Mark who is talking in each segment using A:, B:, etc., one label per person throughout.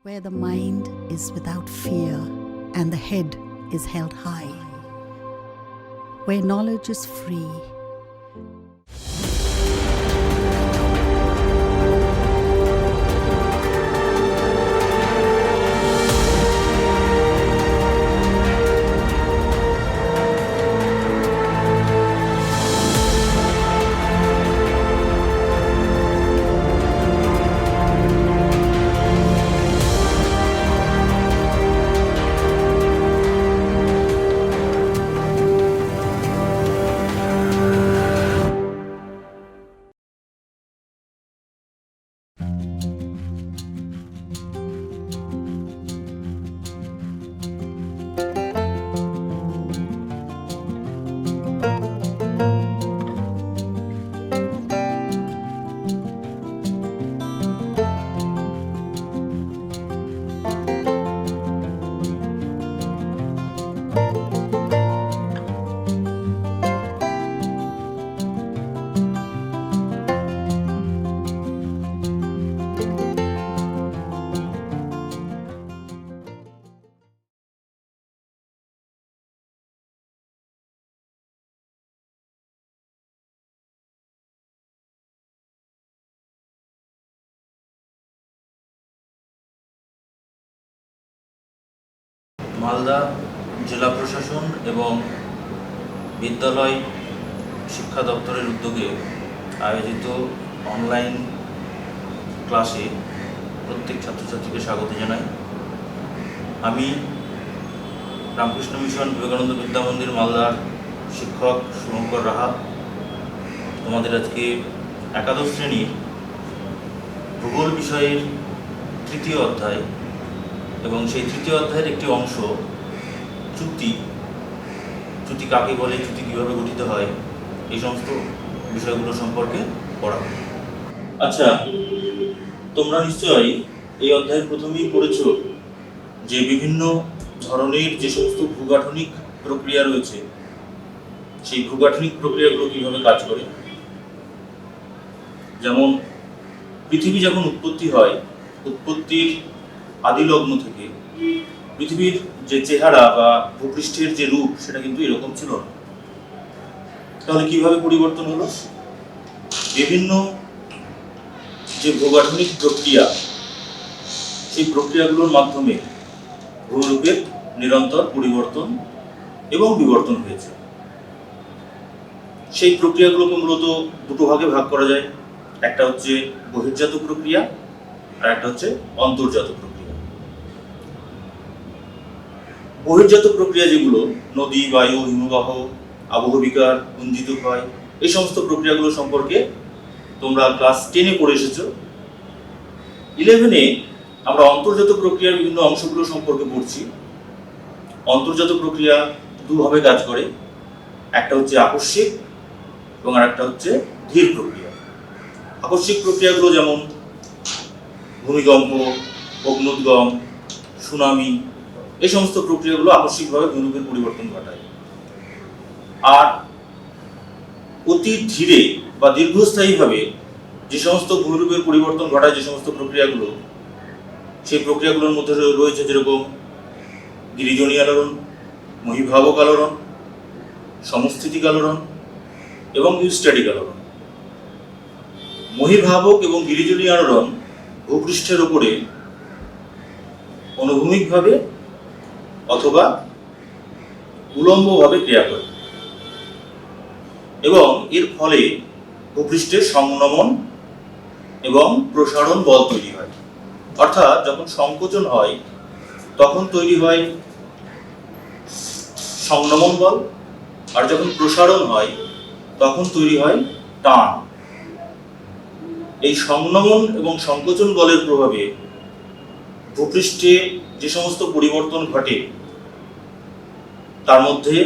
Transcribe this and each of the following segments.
A: where the mind is without fear and the head is held high, where knowledge is free.
B: Malda জেলা প্রশাসন এবং বিদ্যালয় শিক্ষা দপ্তরের উদ্যোগে আয়োজিত অনলাইন ক্লাসে প্রত্যেক ছাত্রছাত্রীকে স্বাগত জানাই। আমি রামকৃষ্ণ মিশন বিবেকানন্দ বিদ্যা মন্দির মালদার শিক্ষক শুভঙ্কর রাহা তোমাদের আজকে একাদশ শ্রেণীর ভূগোল বিষয়ের তৃতীয় অধ্যায় এবং সেই তৃতীয় অধ্যায়ের একটি অংশ চ্যুতি কাকে বলে, চ্যুতি কীভাবে গঠিত হয়, এই সমস্ত বিষয়গুলো সম্পর্কে পড়াবো। আচ্ছা, তোমরা নিশ্চয়ই এই অধ্যায়ের প্রথমেই পড়েছ যে বিভিন্ন ধরনের যে সমস্ত ভূগাঠনিক প্রক্রিয়া রয়েছে সেই ভূগাঠনিক প্রক্রিয়াগুলো কীভাবে কাজ করে। যেমন পৃথিবী যখন উৎপত্তি হয়, উৎপত্তির আদিলগ্ন থেকে পৃথিবীর যে চেহারা বা ভূপৃষ্ঠের যে রূপ সেটা কিন্তু এরকম ছিল না। তাহলে কিভাবে পরিবর্তন হলো? বিভিন্ন যে ভূগাঠনিক প্রক্রিয়া সেই প্রক্রিয়াগুলোর মাধ্যমে ভূরূপের নিরন্তর পরিবর্তন এবং বিবর্তন হয়েছে। সেই প্রক্রিয়াগুলোকে মূলত দুটো ভাগে ভাগ করা যায়। একটা হচ্ছে বহির্জাত প্রক্রিয়া আর একটা হচ্ছে অন্তর্জাত প্রক্রিয়া। বহির্জাত প্রক্রিয়া যেগুলো নদী, বায়ু, হিমবাহ, আবহবিকার, পুঞ্জিত ক্ষয়, এই সমস্ত প্রক্রিয়াগুলো সম্পর্কে তোমরা ক্লাস 10-এ পড়ে এসেছো। 11-এ আমরা অন্তর্জাত প্রক্রিয়ার বিভিন্ন অংশগুলো সম্পর্কে পড়ছি। অন্তর্জাত প্রক্রিয়া দুভাবে কাজ করে, একটা হচ্ছে আকস্মিক এবং আর একটা হচ্ছে ধীর প্রক্রিয়া। আকস্মিক প্রক্রিয়াগুলো যেমন ভূমিকম্প, অগ্নুদ্গম, সুনামি, এই সমস্ত প্রক্রিয়াগুলো আকস্মিকভাবে ভূরূপের পরিবর্তন ঘটায়। আর অতি ধীরে বা দীর্ঘস্থায়ীভাবে যে সমস্ত ভূরূপের পরিবর্তন ঘটায় যে সমস্ত প্রক্রিয়াগুলো, সেই প্রক্রিয়াগুলোর মধ্যে রয়েছে যেরকম গিরিজনীয় আলোড়ন, মহীভাবক আলোড়ন, সমস্থিতিক আলোড়ন এবং ইউস্ট্যাটিক আলোড়ন। মহীভাবক এবং গিরিজনীয় আলোড়ন ভূপৃষ্ঠের উপরে অনুভূমিকভাবে অথবা উলম্বভাবে ক্রিয়া করে এবং এর ফলে ভূপৃষ্ঠের সংনমন এবং প্রসারণ বল তৈরি হয়। অর্থাৎ যখন সংকোচন হয় তখন তৈরি হয় সংনমন বল, আর যখন প্রসারণ হয় তখন তৈরি হয় টান। এই সংনমন এবং সংকোচন বলের প্রভাবে ভূপৃষ্ঠে যে সমস্ত পরিবর্তন ঘটে তার মধ্যে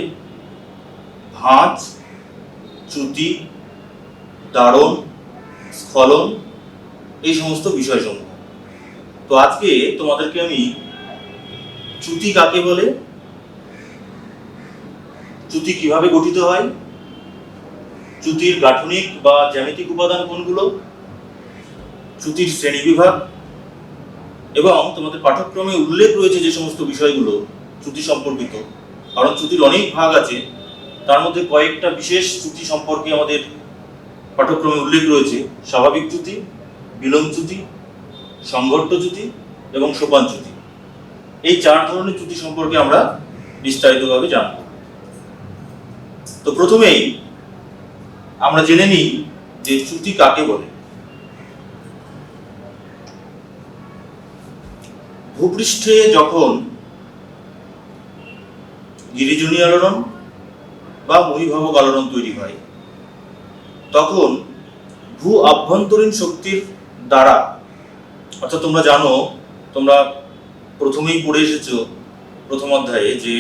B: ভাঁজ, চ্যুতি, দারণ, স্খলন, এই সমস্ত বিষয়সমূহ। তো আজকে তোমাদেরকে আমি চ্যুতি কাকে বলে, চ্যুতি কিভাবে গঠিত হয়, চ্যুতির গাঠনিক বা জ্যামিতিক উপাদান কোনগুলো, চ্যুতির শ্রেণীবিভাগ এবং তোমাদের পাঠ্যক্রমে উল্লেখ রয়েছে যে সমস্ত বিষয়গুলো চ্যুতি সম্পর্কিত, কারণ চ্যুতির অনেক ভাগ আছে, তার মধ্যে কয়েকটা বিশেষ চ্যুতি সম্পর্কে আমাদের পাঠ্যক্রমে উল্লেখ রয়েছে: স্বাভাবিক চ্যুতি, বিলোম চ্যুতি, সংঘট্ট চ্যুতি এবং সোপান চ্যুতি। এই 4 ধরনের চ্যুতি সম্পর্কে আমরা বিস্তারিতভাবে জানব। তো প্রথমেই আমরা জেনে নিই যে চ্যুতি কাকে বলে। ভূপৃষ্ঠে যখন গিরিজনীয় আলোড়ন বা বহির্ভাবক আলোড়ন তৈরি হয়, তখন ভূ আভ্যন্তরীণ শক্তির দ্বারা, অর্থাৎ তোমরা জানো, তোমরা প্রথমেই পড়ে এসেছো প্রথম অধ্যায়ে, যে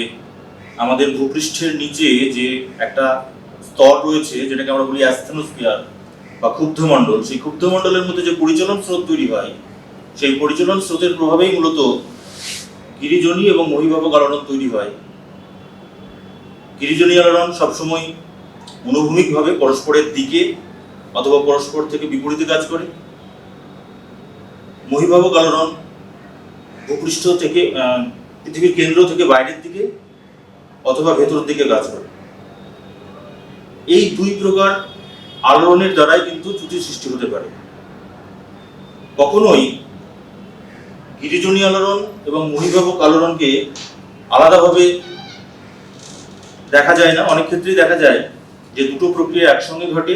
B: আমাদের ভূপৃষ্ঠের নিচে যে একটা স্তর রয়েছে যেটাকে আমরা বলি অ্যাসথেনোস্ফিয়ার বা ক্ষুব্ধমণ্ডল, সেই ক্ষুব্ধমণ্ডলের মধ্যে যে পরিচলন স্রোত তৈরি হয়, সেই পরিচলন স্রোতের প্রভাবেই মূলত গিরিজনী এবং বহির্ভাবক আলোড়ন তৈরি হয়। গিরিজনী আলোড়ন সবসময় অনুভূমিকভাবে পরস্পরের দিকে অথবা পরস্পর থেকে বিপরীতে কাজ করে। বহির্ভাবক আলোড়ন ভূপৃষ্ঠ থেকে, পৃথিবীর কেন্দ্র থেকে বাইরের দিকে অথবা ভেতরের দিকে কাজ করে। এই 2 প্রকার আলোড়নের দ্বারাই কিন্তু চ্যুতির সৃষ্টি হতে পারে। কখনোই গিরিজনী আলোড়ন এবং বহির্ভাবক আলোড়নকে আলাদাভাবে দেখা যায় না। অনেক ক্ষেত্রেই দেখা যায় যে দুটো প্রক্রিয়া একসঙ্গে ঘটে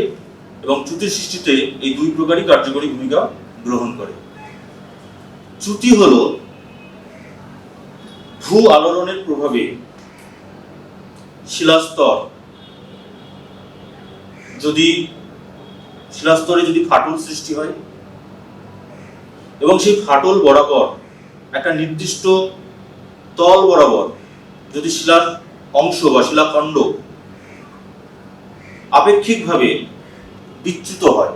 B: এবং চ্যুতির সৃষ্টিতে এই 2 প্রকারই কার্যকরী ভূমিকা গ্রহণ করে। চ্যুতি হলো ভূ আলোড়নের প্রভাবে শিলাস্তর, শিলাস্তরে যদি ফাটল সৃষ্টি হয় এবং সেই ফাটল বরাবর একটা নির্দিষ্ট তল বরাবর যদি শিলার অংশ বা শিলাখণ্ড আপেক্ষিকভাবে বিচ্যুত হয়,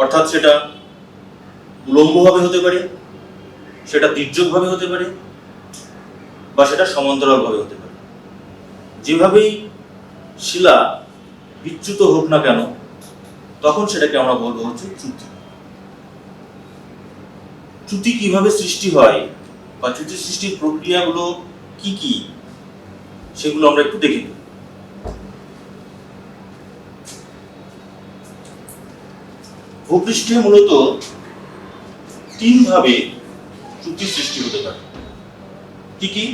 B: অর্থাৎ সেটা উলম্বভাবে হতে পারে, সেটা তির্যকভাবে হতে পারে, বা সেটা সমান্তরালভাবে হতে পারে, যেভাবেই শিলা বিচ্যুত হোক না কেন, তখন সেটাকে আমরা বলবো হচ্ছে চ্যুতি। চ্যুতি কিভাবে সৃষ্টি হয় বা চ্যুতি সৃষ্টির প্রক্রিয়াগুলো কি কি, সেগুলো আমরা একটু দেখি। ভূপৃষ্ঠে মূলত 3 ভাবে চ্যুতি সৃষ্টি হতে পারে। কি কি?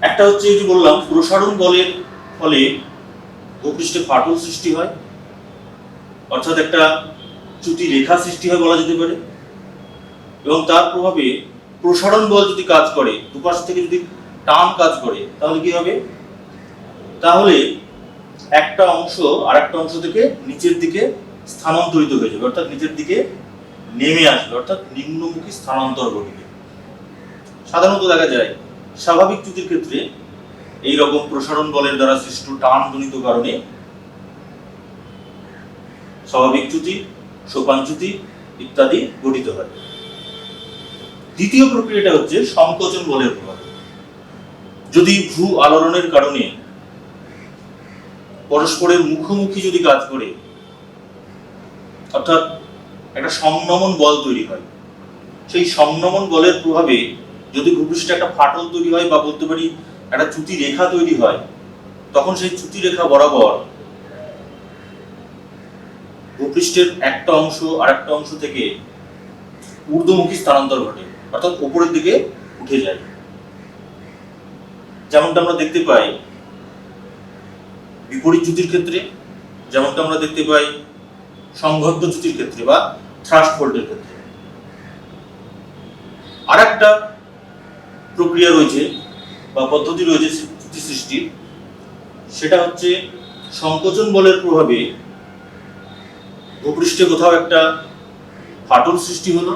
B: একটা হচ্ছে, এই যে বললাম, প্রসারণ বলের ফলে ভূপৃষ্ঠে ফাটল সৃষ্টি হয়, অর্থাৎ একটা চ্যুতি রেখা সৃষ্টি হয় বলা যেতে পারে। এবং তার প্রভাবে প্রসারণ বল যদি কাজ করে, দুপাশ থেকে যদি টান কাজ করে, তাহলে কি হবে? তাহলে একটা অংশ আরেকটা অংশ থেকে নিচের দিকে স্থানান্তরিত হয়ে যাবে, অর্থাৎ নিচের দিকে নেমে আসবে, অর্থাৎ নিম্নমুখী স্থানান্তর ঘটবে। সাধারণত দেখা যায় স্বাভাবিক চ্যুতির ক্ষেত্রে এই রকম প্রসারণ বলের দ্বারা সৃষ্ট টানজনিত কারণে স্বাভাবিক চ্যুতি, সোপান চ্যুতি ইত্যাদি গঠিত হয়। দ্বিতীয় প্রক্রিয়াটা হচ্ছে সংকোচন বলের প্রভাব। যদি ভূ আলোড়নের কারণে পরস্পরের মুখোমুখি যদি কাজ করে, অর্থাৎ একটা সংনমন বল তৈরি হয়, সেই সংনমন বলের প্রভাবে যদি ভূপৃষ্ঠে একটা ফাটল তৈরি হয় বা বলতে পারি একটা চ্যুতি রেখা তৈরি হয়, তখন সেই চ্যুতি রেখা বরাবর ভূপৃষ্ঠের একটা অংশ আরেকটা অংশ থেকে ঊর্ধ্বমুখী স্থানান্তর ঘটে, অর্থাৎ উপরের দিকে উঠে যায়। যেমনটা আমরা দেখতে পাই বিপরীত চ্যুতির ক্ষেত্রে, যেমনটা আমরা দেখতে পাই সংঘট্ট চ্যুতির ক্ষেত্রে বা থ্রাস্ট ফোল্ডের ক্ষেত্রে। আর একটা প্রক্রিয়া রয়েছে বা পদ্ধতি রয়েছে চ্যুতি সৃষ্টির, সেটা হচ্ছে সংকোচন বলের প্রভাবে ভূপৃষ্ঠে কোথাও একটা ফাটল সৃষ্টি হলো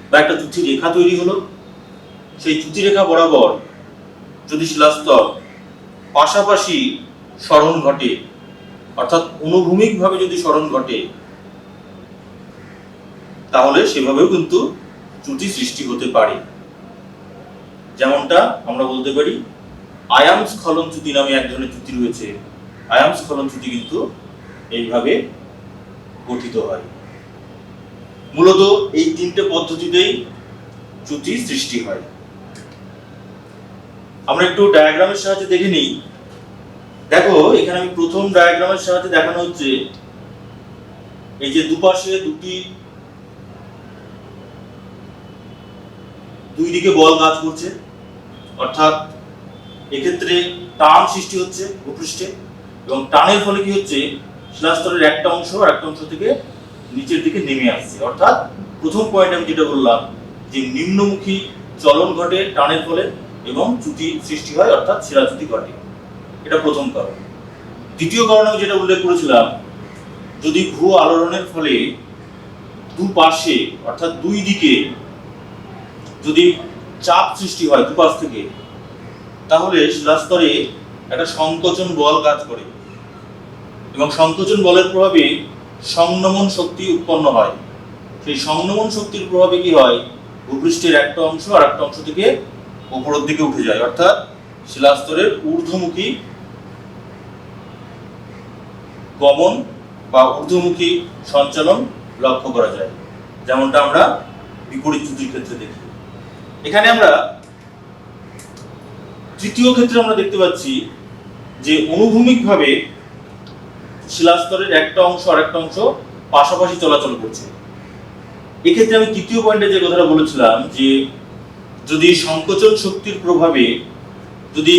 B: বা একটা চ্যুতি রেখা তৈরি হলো, সেই চ্যুতি রেখা বরাবর যদি শিলাস্তর পাশাপাশি সরণ ঘটে, অর্থাৎ অনুভূমিকভাবে যদি সরণ ঘটে, তাহলে সেভাবেও কিন্তু চ্যুতি সৃষ্টি হতে পারে। যেমনটা আমরা বলতে পারি আয়াম স্খলন চ্যুতি নামে এক ধরনের চ্যুতি রয়েছে। আয়াম স্খলন চ্যুতি কিন্তু এইভাবে গঠিত হয়। মূলত এই তিনটে পদ্ধতিতেই চ্যুতি সৃষ্টি হয়। আমরা একটু ডায়াগ্রামের সাহায্যে দেখে নিই। দেখো এখানে আমি প্রথম ডায়াগ্রামের সাহায্যে দেখানো হচ্ছে এই যে দুপাশে দুই দিকে বল কাজ করছে, অর্থাৎ এক্ষেত্রে টান সৃষ্টি হচ্ছে ভূপৃষ্ঠে, এবং টানের ফলে কি হচ্ছে, শিলাস্তরের একটা অংশ আর একটা অংশ থেকে নিচের দিকে নেমে আসছে। অর্থাৎ প্রথম পয়েন্ট আমি যেটা বললাম যে নিম্নমুখী চলন ঘটে টানের ফলে এবং চ্যুতি সৃষ্টি হয়, অর্থাৎ শিলাচ্যুতি ঘটে। এটা প্রথম কারণ। দ্বিতীয় কারণ আমি যেটা উল্লেখ করেছিলাম, যদি ভূ আলোড়নের ফলে দুপাশে অর্থাৎ দুই দিকে যদি চাপ সৃষ্টি হয় দুপাশ থেকে, তাহলে শিলাস্তরে একটা সংকোচন বল কাজ করে এবং সংকোচন বলের প্রভাবে সংনমন শক্তি উৎপন্ন হয়। সেই সংনমন শক্তির প্রভাবে কি হয়, ভূপৃষ্ঠের একটা অংশ আর একটা অংশ থেকে উপরের দিকে উঠে যায়, অর্থাৎ শিলাস্তরের ঊর্ধ্বমুখী গমন বা ঊর্ধ্বমুখী সঞ্চালন লক্ষ্য করা যায়, যেমনটা আমরা বিপরীত চ্যুতির ক্ষেত্রে দেখি। এখানে আমরা তৃতীয় ক্ষেত্রে আমরা দেখতে পাচ্ছি যে অনুভূমিকভাবে শিলাস্তরের একটা অংশ আর একটা অংশ পাশাপাশি চলাচল করছে। এক্ষেত্রে আমি তৃতীয় পয়েন্টে যে কথাটা বলেছিলাম যে যদি সংকোচন শক্তির প্রভাবে যদি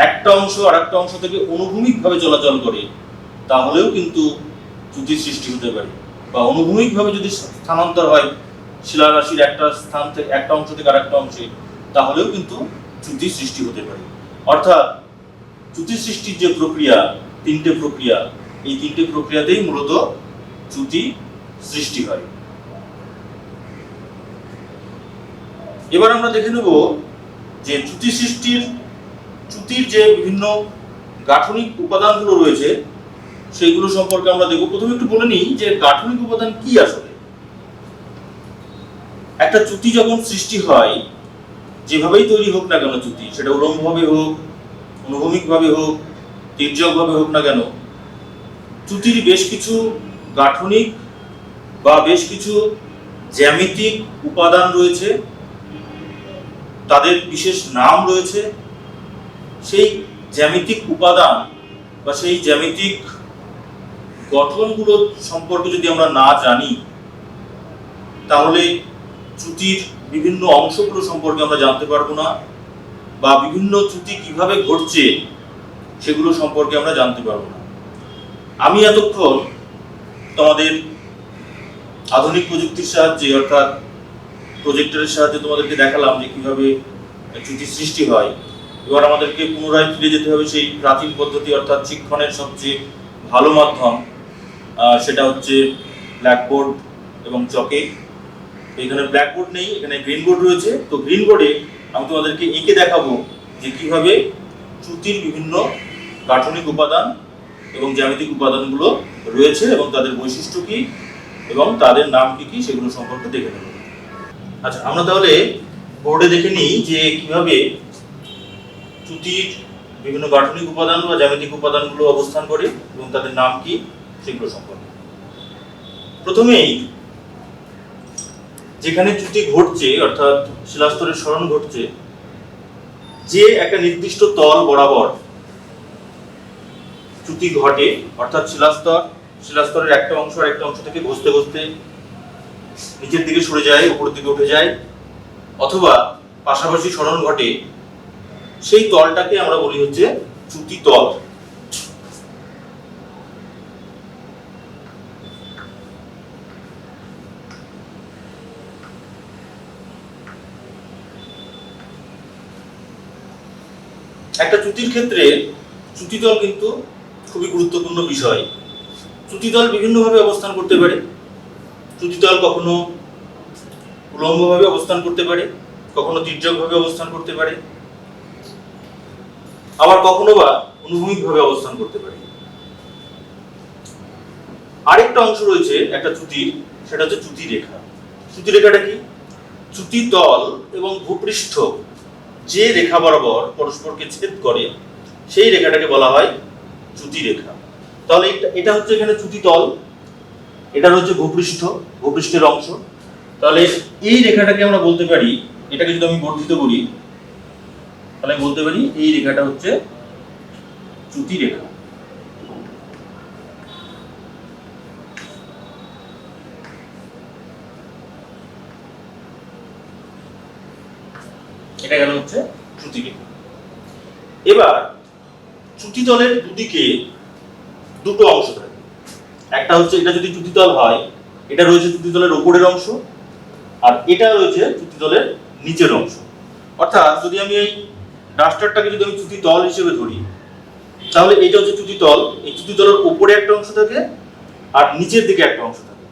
B: একটা অংশ আর একটা অংশ থেকে অনুভূমিকভাবে চলাচল করে, তাহলেও কিন্তু চ্যুতির সৃষ্টি হতে পারে। বা অনুভূমিকভাবে যদি স্থানান্তর হয় শিলারাশির একটা স্থান থেকে একটা অংশ থেকে আর একটা অংশে, তাহলেও কিন্তু চ্যুতির সৃষ্টি হতে পারে। অর্থাৎ চ্যুতি সৃষ্টির যে প্রক্রিয়া, তিনটে প্রক্রিয়া, এই তিনটে প্রক্রিয়াতেই মূলত চ্যুতি সৃষ্টি হয়। এবার আমরা দেখে নেব যে চ্যুতি সৃষ্টির চ্যুতির যে বিভিন্ন গাঠনিক উপাদানগুলো রয়েছে সেইগুলো সম্পর্কে আমরা দেখব। প্রথমে একটু বলে নিই যে গাঠনিক উপাদান কি আসলে। একটা চ্যুতি যখন সৃষ্টি হয়, যেভাবেই তৈরি হোক না কেন চ্যুতি, সেটা উলম্বভাবে হোক, অনুভূমিকভাবে হোক, তির্যকভাবে হোক না কেন, চ্যুতির বেশ কিছু গাঠনিক বা বেশ কিছু জ্যামিতিক উপাদান রয়েছে, তাদের বিশেষ নাম রয়েছে। সেই জ্যামিতিক উপাদান বা সেই জ্যামিতিক গঠনগুলো সম্পর্কে যদি আমরা না জানি, তাহলে চ্যুতির বিভিন্ন অংশগুলো সম্পর্কে আমরা জানতে পারবো না, বা বিভিন্ন চ্যুতি কিভাবে ঘটছে সেগুলো সম্পর্কে আমরা জানতে পারবো না। আমি এতক্ষণ তোমাদের আধুনিক প্রযুক্তির সাহায্যে অর্থাৎ প্রজেক্টরের সাহায্যে তোমাদেরকে দেখালাম যে কিভাবে চ্যুতি সৃষ্টি হয়। এবার আমাদেরকে পুনরায় ফিরে যেতে হবে সেই প্রাচীন পদ্ধতি, অর্থাৎ শিক্ষণের সবচেয়ে ভালো মাধ্যম, সেটা হচ্ছে ব্ল্যাকবোর্ড এবং চকে। এখানে ব্ল্যাকবোর্ড নেই, এখানে গ্রিন বোর্ড রয়েছে। তো গ্রিন বোর্ডে আমি তোমাদেরকে এঁকে দেখাবো যে কিভাবে চ্যুতির বিভিন্ন গাঠনিক উপাদান এবং জ্যামিতিক উপাদানগুলো রয়েছে এবং তাদের বৈশিষ্ট্য কি এবং তাদের নাম কি কি সেগুলো সম্পর্কে দেখে নেব। আচ্ছা, আমরা তাহলে বোর্ডে দেখে নিই যে কিভাবে চ্যুতির বিভিন্ন গাঠনিক উপাদান বা জ্যামিতিক উপাদানগুলো অবস্থান করে এবং তাদের নাম কি সেগুলো সম্পর্কে। প্রথমেই যেখানে চ্যুতি ঘটছে অর্থাৎ শিলাস্তরের সরণ ঘটছে, যে একটা নির্দিষ্ট তল বরাবর চ্যুতি ঘটে, অর্থাৎ শিলাস্তরের একটা অংশ আর একটা অংশ থেকে ঘষতে ঘষতে নিচের দিকে সরে যায়, উপরের দিকে উঠে যায়, অথবা পাশাপাশি সরণ ঘটে, সেই তলটাকে আমরা বলি হচ্ছে চ্যুতি তল। একটা চ্যুতির ক্ষেত্রে চ্যুতিতল কিন্তু খুবই গুরুত্বপূর্ণ বিষয়। চ্যুতিতল বিভিন্নভাবে অবস্থান করতে পারে। চ্যুতিতল কখনো উলম্বভাবে অবস্থান করতে পারে, কখনো তির্যকভাবে অবস্থান করতে পারে, আবার কখনো বা অনুভূমিকভাবে অবস্থান করতে পারে। আরেকটা অংশ রয়েছে একটা চ্যুতির, সেটা হচ্ছে চ্যুতি রেখা। চ্যুতি রেখাটা কি? চ্যুতি তল এবং ভূপৃষ্ঠ যে রেখা বরাবর পরস্পরকে ছেদ করে সেই রেখাটাকে বলা হয় চ্যুতি রেখা। তাহলে এটা হচ্ছে এখানে চ্যুতি তল, এটা হচ্ছে ভূপৃষ্ঠের অংশ। তাহলে এই রেখাটাকে আমরা বলতে পারি, এটাকে যদি আমি বর্ধিত করি তাহলে বলতে পারি এই রেখাটা হচ্ছে চ্যুতি রেখা। এটা গেল হচ্ছে চ্যুতি রেখা। এবার চ্যুতিতলের দুদিকে দুটো অংশ থাকে। একটা হচ্ছে এটা যদি চ্যুতিতল হয়, এটা রয়েছে চ্যুতিতলের উপরের অংশ, আর এটা রয়েছে চ্যুতিতলের নিচের অংশ। অর্থাৎ যদি আমি এই ডাস্টারটাকে যদি আমি চ্যুতিতল হিসেবে ধরি, তাহলে এটা হচ্ছে চ্যুতিতল। এই চ্যুতিতলের উপরে একটা অংশ থাকে আর নিচের দিকে একটা অংশ থাকে।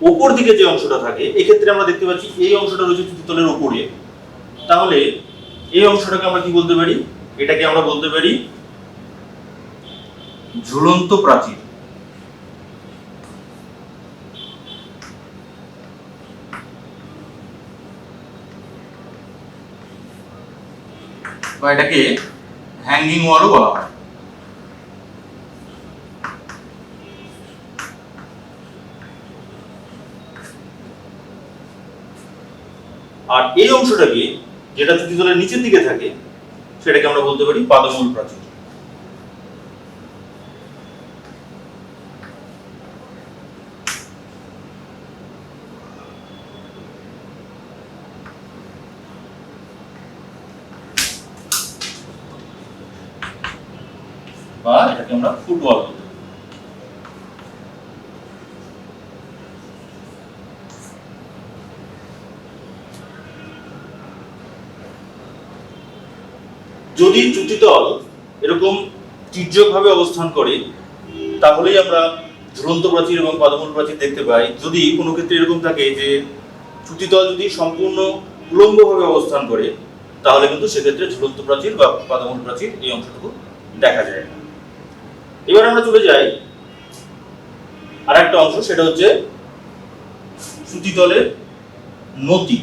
B: উপর দিকে যে অংশটা থাকে, এক্ষেত্রে আমরা দেখতে পাচ্ছি এই অংশটা রয়েছে চ্যুতিতলের উপরে। তাহলে এই অংশটাকে আমরা কি বলতে পারি? এটাকে আমরা বলতে পারি ঝুলন্ত প্রাচীর। বা এটাকে হ্যাঙ্গিং ওয়ালও বলা হয়। আর এই অংশটাকে, যেটা চ্যুতিতলের নিচের দিকে থাকে, সেটাকে আমরা বলতে পারি পাদমূল প্রাচীর। বা এটাকে আমরা ফুটওয়াল বলতে পারি। যদি চ্যুতিতল এরকম তির্যকভাবে অবস্থান করে, তাহলেই আমরা ঝুলন্ত প্রাচীর এবং পাদমূল প্রাচীর দেখতে পাই। যদি কোনো ক্ষেত্রে এরকম থাকে যে চ্যুতিতল যদি সম্পূর্ণ উলম্বভাবে অবস্থান করে, তাহলে কিন্তু সেক্ষেত্রে ঝুলন্ত প্রাচীর বা পাদমূল প্রাচীর এই অংশটুকু দেখা যায় না। এবার আমরা চলে যাই আর একটা অংশ, সেটা হচ্ছে চ্যুতিতলের নতি।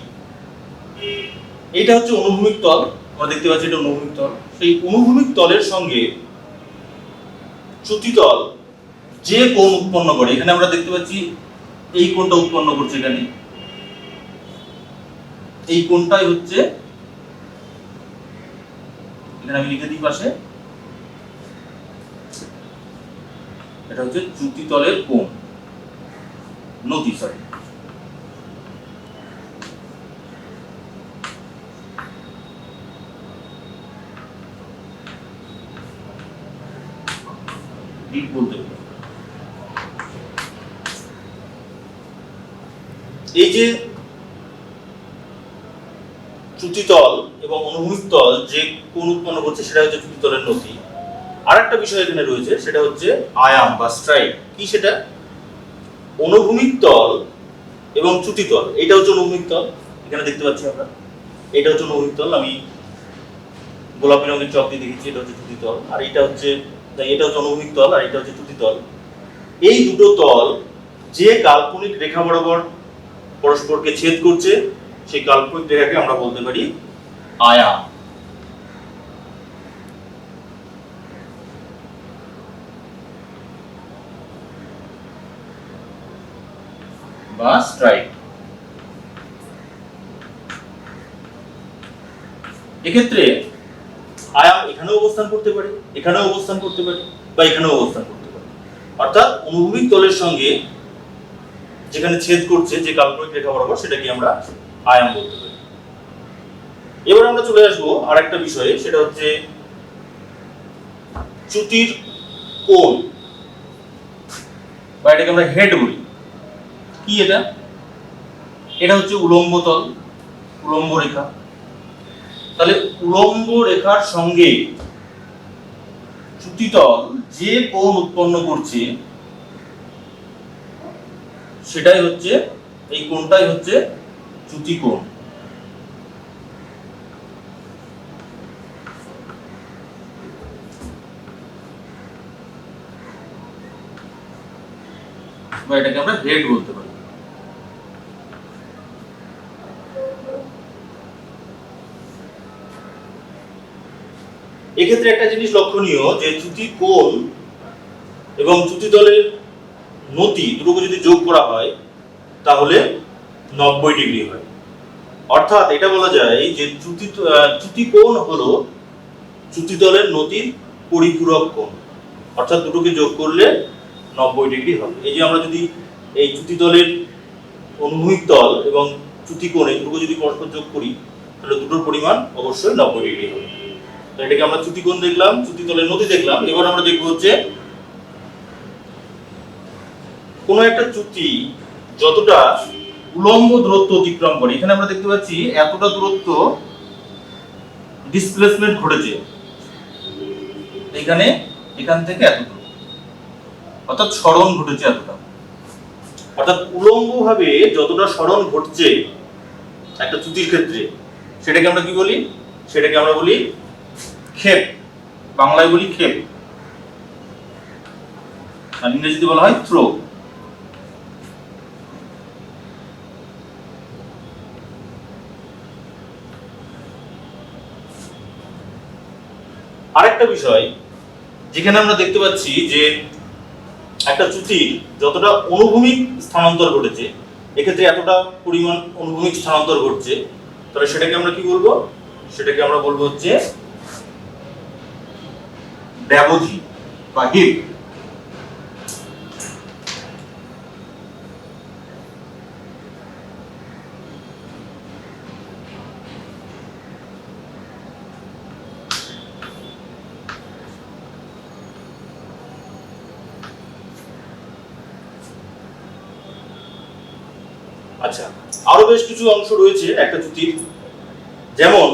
B: এইটা হচ্ছে অনুভূমিক তল। আমরা দেখতে পাচ্ছি এটা অনুভূমিক তল। সেই অনুভূমিক তলের সঙ্গে চ্যুতিতল যে কোণ উৎপন্ন করে, এখানে আমরা দেখতে পাচ্ছি এই কোণটা উৎপন্ন করছে। এখানে এই কোণটাই হচ্ছে, এখানে আমি লিখে দিই পাশে, এটা হচ্ছে চ্যুতিতলের কোণ, নতি, সরি। বলতে পারি এই যে চ্যুতিতল এবং অনুভূমিক তল যে কোণ উৎপন্ন করছে, সেটা হচ্ছে চ্যুতিতলের নতি। আর একটা বিষয় এখানে রয়েছে, সেটা হচ্ছে আয়াম বা স্ট্রাইক। কি সেটা? অনুভূমিক তল এবং চ্যুতিতল, এটা হচ্ছে অনুভূমিক তল। এখানে দেখতে পাচ্ছি আমরা, এটা হচ্ছে অনুভূমিক তল। আমি গোলাপি রঙের চক দিয়ে দেখেছি, এটা হচ্ছে চ্যুতিতল। আর এটা হচ্ছে অনুভূমিক তল, আর এটা হচ্ছে চ্যুতিতল। এই দুটো তল যে কাল্পনিক রেখা বরাবর পরস্পরকে ছেদ করছে, সেই কাল্পনিক রেখাকে আমরা বলতে পারি আয়াম বা স্ট্রাইক। এক্ষেত্রে আয়াম এখানেও অবস্থান করতে পারে, এখানেও অবস্থান করতে পারে, বা এখানেও অবস্থান করতে পারে। অর্থাৎ অনুভূমিক তলের সঙ্গে যেখানে ছেদ করছে যে কাল্পনিক রেখা বরাবর, সেটাকে আমরা আয়াম বলতে পারি। এবার আমরা চলে আসবো আর একটা বিষয়ে, সেটা হচ্ছে চ্যুতির কোণ, বা এটাকে আমরা হেড বলি। কি এটা? এটা হচ্ছে উলম্ব তল, উলম্ব রেখা। তাহলে উলম্ব রেখার সঙ্গে চ্যুতিতল যে কোণ উৎপন্ন করছে, সেটাই হচ্ছে, এই কোণটাই হচ্ছে চ্যুতি কোণ। বা এটাকে আমরা হেড বলতে পারি। এক্ষেত্রে একটা জিনিস লক্ষণীয়, যে চ্যুতি কোণ এবং চ্যুতিতলের নতি দুটোকে যদি যোগ করা হয় তাহলে 90 ডিগ্রি হয়। অর্থাৎ এটা বলা যায় যে চ্যুতি কোণ হলো চ্যুতিতলের নতির পরিপূরক কোণ, অর্থাৎ দুটোকে যোগ করলে 90 ডিগ্রি হবে। এই যে আমরা যদি এই চ্যুতিতলের অনুভূমিক তল এবং চ্যুতি কোণ এই দুটোকে যদি পরস্পর যোগ করি তাহলে দুটোর পরিমাণ অবশ্যই 90 ডিগ্রি হবে। তো এটাকে আমরা চ্যুতি কোণ দেখলাম, চ্যুতিতলের নতি দেখলাম। এবার আমরা দেখব হচ্ছে কোন একটা চ্যুতি যতটা উলম্ব দূরত্ব অতিক্রম করে, এখানে আমরা দেখতে পাচ্ছি এতটা দূরত্ব ডিসপ্লেসমেন্ট ঘটেছে, এখান থেকে এতটা, অর্থাৎ সরণ ঘটেছে এতটা। অর্থাৎ উলম্ব ভাবে যতটা সরণ ঘটছে একটা চ্যুতির ক্ষেত্রে সেটাকে আমরা কি বলি? সেটাকে আমরা বলি ক্ষেপ, বাংলায় বলি ক্ষেপ, আর ইংরেজিতে বলা হয় থ্রো। আরেকটা বিষয় যেখানে আমরা দেখতে পাচ্ছি যে একটা চ্যুতির যতটা অনুভূমিক স্থানান্তর ঘটেছে, এক্ষেত্রে এতটা পরিমাণ অনুভূমিক স্থানান্তর ঘটছে, তাহলে সেটাকে আমরা কি বলবো? সেটাকে আমরা বলবো হচ্ছে ব্যবধি বা হিপ। আচ্ছা, আরো বেশ কিছু অংশ রয়েছে একটা চ্যুতির। যেমন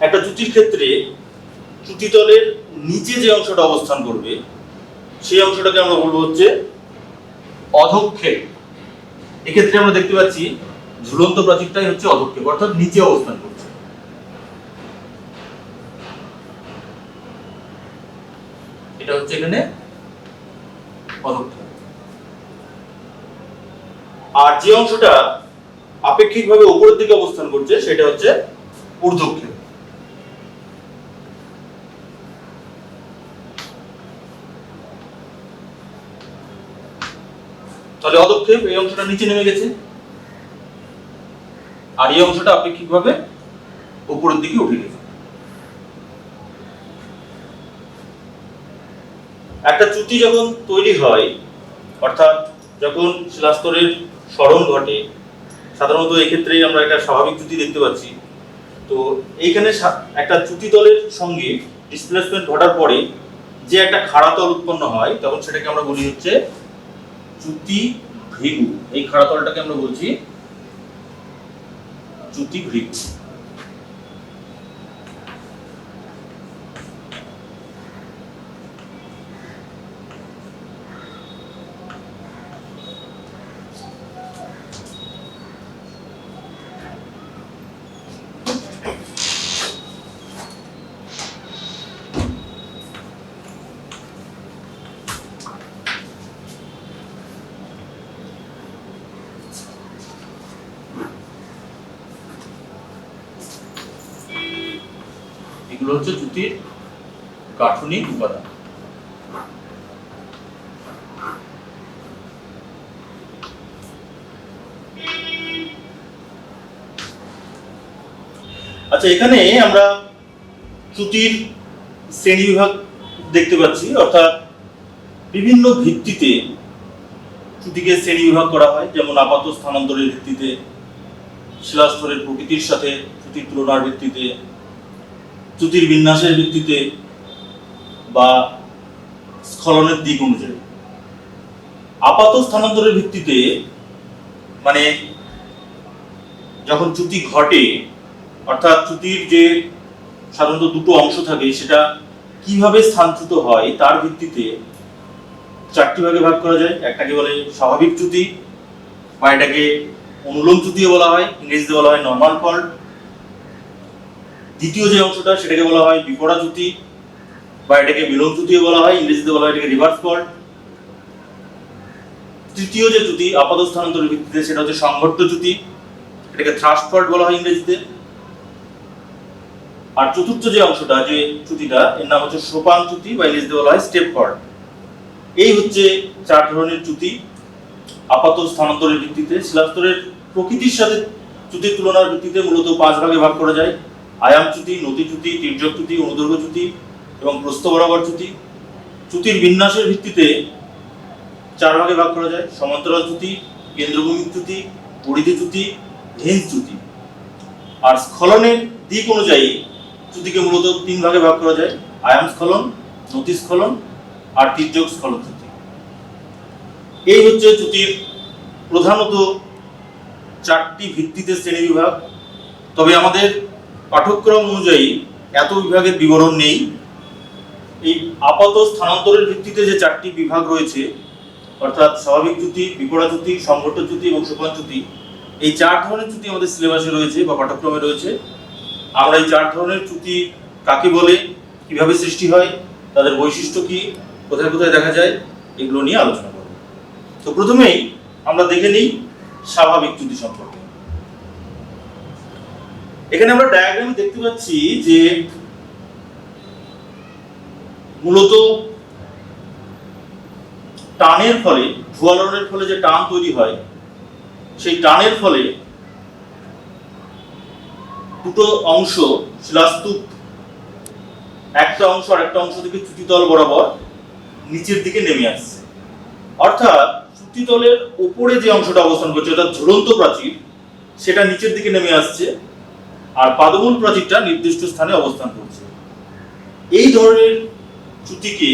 B: একটা চ্যুতির ক্ষেত্রে চ্যুতিতলের নিচে যে অংশটা অবস্থান করবে সেই অংশটাকে আমরা বলবো হচ্ছে অধক্ষেপ। এক্ষেত্রে আমরা দেখতে পাচ্ছি ঝুলন্ত প্রাচীরটাই হচ্ছে অধক্ষেপ, অর্থাৎ নিচে অবস্থান করছে। এটা হচ্ছে এখানে অধক্ষেপ। আর যে অংশটা আপেক্ষিকভাবে উপরের দিকে অবস্থান করছে সেটা হচ্ছে ঊর্ধ্বক্ষেপ। তাহলে অধক্ষেপ এই অংশটা নিচে নেমে গেছে, আর এই অংশটা আপেক্ষিকভাবে উপরের দিকে উঠে গেছে। একটা চ্যুতি যখন তৈরি হয়, অর্থাৎ যখন শিলাস্তরের সরণ ঘটে, সাধারণত এই ক্ষেত্রে আমরা একটা স্বাভাবিক চ্যুতি দেখতে পাচ্ছি। তো এইখানে একটা চ্যুতি তলের সঙ্গে ডিসপ্লেসমেন্ট ঘটার পরে যে একটা খাড়া তল উৎপন্ন হয়, তখন সেটাকে আমরা বলি হচ্ছে চ্যুতি ভৃগু। এই খাড়া তলটাকে আমরা বলছি চ্যুতি ভৃগু। এগুলো হচ্ছে চ্যুতির গাঠনিক উপাদান। আচ্ছা, এখানে আমরা চ্যুতির শ্রেণীবিভাগ দেখতে পাচ্ছি, অর্থাৎ বিভিন্ন ভিত্তিতে চ্যুতিকে শ্রেণীবিভাগ করা হয়। যেমন আপাত স্থানান্তরের ভিত্তিতে, শিলাস্তরের প্রকৃতির সাথে চ্যুতির তুলনার ভিত্তিতে, চ্যুতির বিন্যাসের ভিত্তিতে, বা স্খলনের দিক অনুযায়ী। আপাত স্থানান্তরের ভিত্তিতে মানে যখন চ্যুতি ঘটে, অর্থাৎ চ্যুতির যে সাধারণত দুটো অংশ থাকে সেটা কিভাবে স্থানচ্যুত হয় তার ভিত্তিতে চারটি ভাগে ভাগ করা যায়। একটাকে বলে স্বাভাবিক চ্যুতি, বা এটাকে অনুলোম চ্যুতিও বলা হয়, ইংরেজিতে বলা হয় নরমাল ফল্ট। দ্বিতীয় যে অংশটা সেটাকে বলা হয় বিপরা চ্যুতি, বা এটাকে বিলোম চ্যুতিও বলা হয়, ইংরেজিতে বলা হয় এটাকে রিভার্স ফল্ট। তৃতীয় যে চ্যুতি আপাত স্থানান্তরের ভিত্তিতে সেটা হচ্ছে সংঘট্ট চ্যুতি, এটাকে থ্রাস্ট ফল্ট বলা হয় ইংরেজিতে। আর চতুর্থ যে অংশটা, যে চ্যুতিটা, এর নাম হচ্ছে সোপান চ্যুতি, বা ইংরেজিতে বলা হয় স্টেপ ফল্ট। এই হচ্ছে 4 ধরনের চ্যুতি আপাত স্থানান্তরের ভিত্তিতে। শিলাস্তরের প্রকৃতির সাথে চ্যুতির তুলনার ভিত্তিতে মূলত 5 ভাগে ভাগ করা যায়: আয়াম চ্যুতি, নতি চ্যুতি, তির্যক চ্যুতি, অনুদৈর্ঘ্য চ্যুতি এবং প্রস্থ বরাবর চ্যুতি। চ্যুতির বিন্যাসের ভিত্তিতে 4 ভাগে ভাগ করা যায়: সমান্তরাল চ্যুতি, কেন্দ্রভূমিক চ্যুতি, পরিধি চ্যুতি, হিঞ্জ চ্যুতি। আর স্খলনের দিক অনুযায়ী চ্যুতিকে মূলত 3 ভাগে ভাগ করা যায়: আয়াম স্খলন, নতি স্খলন আর তির্যক স্খলন চ্যুতি। এই হচ্ছে চ্যুতির প্রধানত 4টি ভিত্তিতে শ্রেণী বিভাগ। তবে আমাদের পাঠ্যক্রম অনুযায়ী এত বিভাগের বিবরণ নেই। এই আপাত স্থানান্তরের ভিত্তিতে যে 4টি বিভাগ রয়েছে, অর্থাৎ স্বাভাবিক চ্যুতি, বিপরীত চ্যুতি, সংঘট্ট চ্যুতি এবং সোপান চ্যুতি, এই 4 ধরনের চ্যুতি আমাদের সিলেবাসে রয়েছে বা পাঠ্যক্রমে রয়েছে। আমরা এই 4 ধরনের চ্যুতি কাকে বলে, কিভাবে সৃষ্টি হয়, তাদের বৈশিষ্ট্য কি, কোথায় কোথায় দেখা যায়, এগুলো নিয়ে আলোচনা করব। তো প্রথমেই আমরা দেখে নিই স্বাভাবিক চ্যুতি সম্পর্কে। এখানে আমরা ডায়াগ্রামে দেখতে পাচ্ছি যে মূলত টানের ফলে, ভুয়ালনের ফলে যে টান তৈরি হয়, সেই টানের ফলে দুটো অংশ শিলাস্তূপ, একটা অংশ আর একটা অংশ থেকে চ্যুতিতল বরাবর নিচের দিকে নেমে আসছে। অর্থাৎ চ্যুতিতলের উপরে যে অংশটা অবস্থান করছে, অর্থাৎ ঝুলন্ত প্রাচীর, সেটা নিচের দিকে নেমে আসছে আর পাদমূল প্রাচীরটা নির্দিষ্ট স্থানে অবস্থান করছে। এই ধরনের চ্যুতিকে